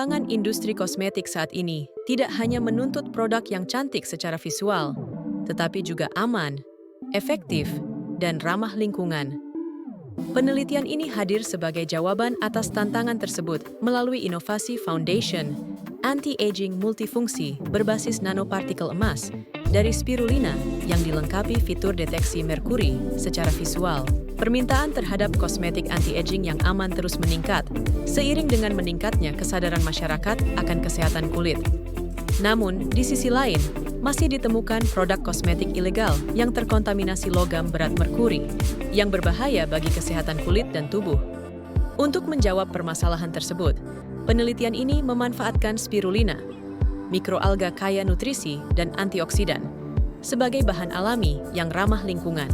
Perkembangan industri kosmetik saat ini tidak hanya menuntut produk yang cantik secara visual, tetapi juga aman, efektif, dan ramah lingkungan. Penelitian ini hadir sebagai jawaban atas tantangan tersebut melalui inovasi foundation anti-aging multifungsi berbasis nanopartikel emas dari spirulina yang dilengkapi fitur deteksi merkuri secara visual. Permintaan terhadap kosmetik anti-aging yang aman terus meningkat, seiring dengan meningkatnya kesadaran masyarakat akan kesehatan kulit. Namun, di sisi lain, masih ditemukan produk kosmetik ilegal yang terkontaminasi logam berat merkuri, yang berbahaya bagi kesehatan kulit dan tubuh. Untuk menjawab permasalahan tersebut, penelitian ini memanfaatkan spirulina, mikroalga kaya nutrisi dan antioksidan, sebagai bahan alami yang ramah lingkungan.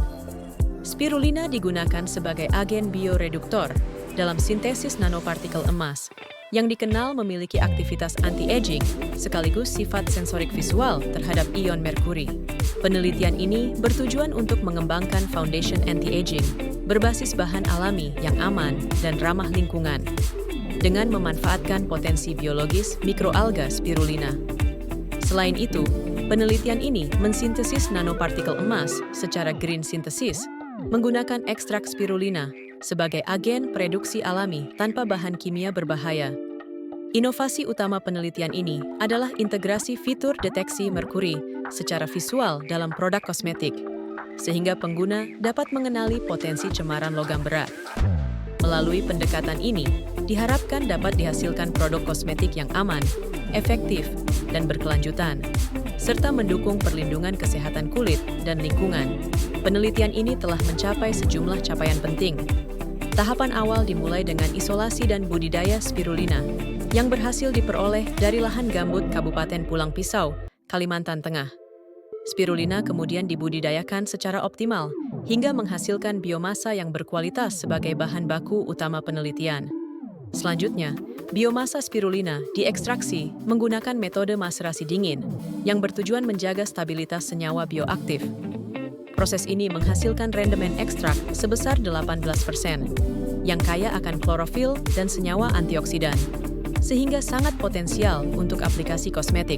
Spirulina digunakan sebagai agen bioreduktor dalam sintesis nanopartikel emas, yang dikenal memiliki aktivitas anti-aging sekaligus sifat sensorik visual terhadap ion merkuri. Penelitian ini bertujuan untuk mengembangkan foundation anti-aging berbasis bahan alami yang aman dan ramah lingkungan dengan memanfaatkan potensi biologis mikroalga spirulina. Selain itu, penelitian ini mensintesis nanopartikel emas secara green synthesis menggunakan ekstrak spirulina sebagai agen produksi alami tanpa bahan kimia berbahaya. Inovasi utama penelitian ini adalah integrasi fitur deteksi merkuri secara visual dalam produk kosmetik, sehingga pengguna dapat mengenali potensi cemaran logam berat. Melalui pendekatan ini, diharapkan dapat dihasilkan produk kosmetik yang aman, efektif, dan berkelanjutan, serta mendukung perlindungan kesehatan kulit dan lingkungan. Penelitian ini telah mencapai sejumlah capaian penting. Tahapan awal dimulai dengan isolasi dan budidaya spirulina yang berhasil diperoleh dari lahan gambut Kabupaten Pulang Pisau, Kalimantan Tengah. Spirulina kemudian dibudidayakan secara optimal hingga menghasilkan biomasa yang berkualitas sebagai bahan baku utama penelitian. Selanjutnya, biomasa spirulina diekstraksi menggunakan metode maserasi dingin yang bertujuan menjaga stabilitas senyawa bioaktif. Proses ini menghasilkan rendemen ekstrak sebesar 18%, yang kaya akan klorofil dan senyawa antioksidan, sehingga sangat potensial untuk aplikasi kosmetik.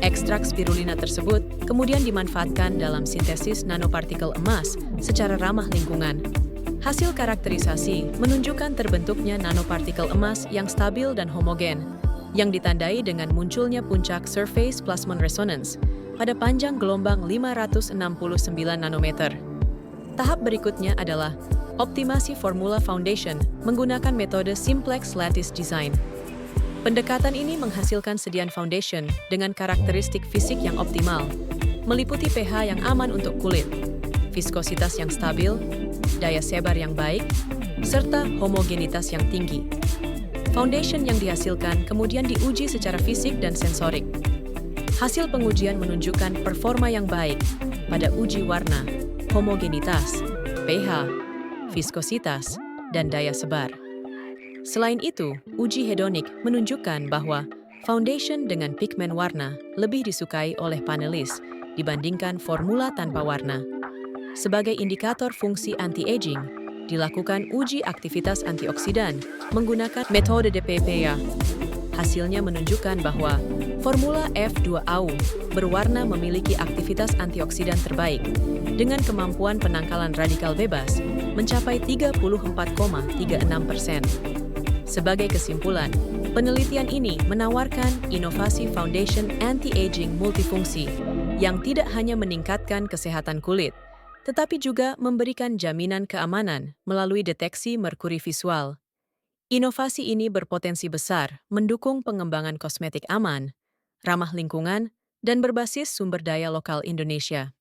Ekstrak spirulina tersebut kemudian dimanfaatkan dalam sintesis nanopartikel emas secara ramah lingkungan. Hasil karakterisasi menunjukkan terbentuknya nanopartikel emas yang stabil dan homogen, yang ditandai dengan munculnya puncak surface plasmon resonance pada panjang gelombang 569 nanometer. Tahap berikutnya adalah optimasi formula foundation menggunakan metode simplex lattice design. Pendekatan ini menghasilkan sedian foundation dengan karakteristik fisik yang optimal, meliputi pH yang aman untuk kulit, viskositas yang stabil, daya sebar yang baik, serta homogenitas yang tinggi. Foundation yang dihasilkan kemudian diuji secara fisik dan sensorik. Hasil pengujian menunjukkan performa yang baik pada uji warna, homogenitas, pH, viskositas, dan daya sebar. Selain itu, uji hedonik menunjukkan bahwa foundation dengan pigmen warna lebih disukai oleh panelis dibandingkan formula tanpa warna. Sebagai indikator fungsi anti-aging, dilakukan uji aktivitas antioksidan menggunakan metode DPPA. Hasilnya menunjukkan bahwa formula F2AU berwarna memiliki aktivitas antioksidan terbaik dengan kemampuan penangkalan radikal bebas mencapai 34,36%. Sebagai kesimpulan, penelitian ini menawarkan inovasi foundation anti-aging multifungsi yang tidak hanya meningkatkan kesehatan kulit, tetapi juga memberikan jaminan keamanan melalui deteksi merkuri visual. Inovasi ini berpotensi besar mendukung pengembangan kosmetik aman, ramah lingkungan, dan berbasis sumber daya lokal Indonesia.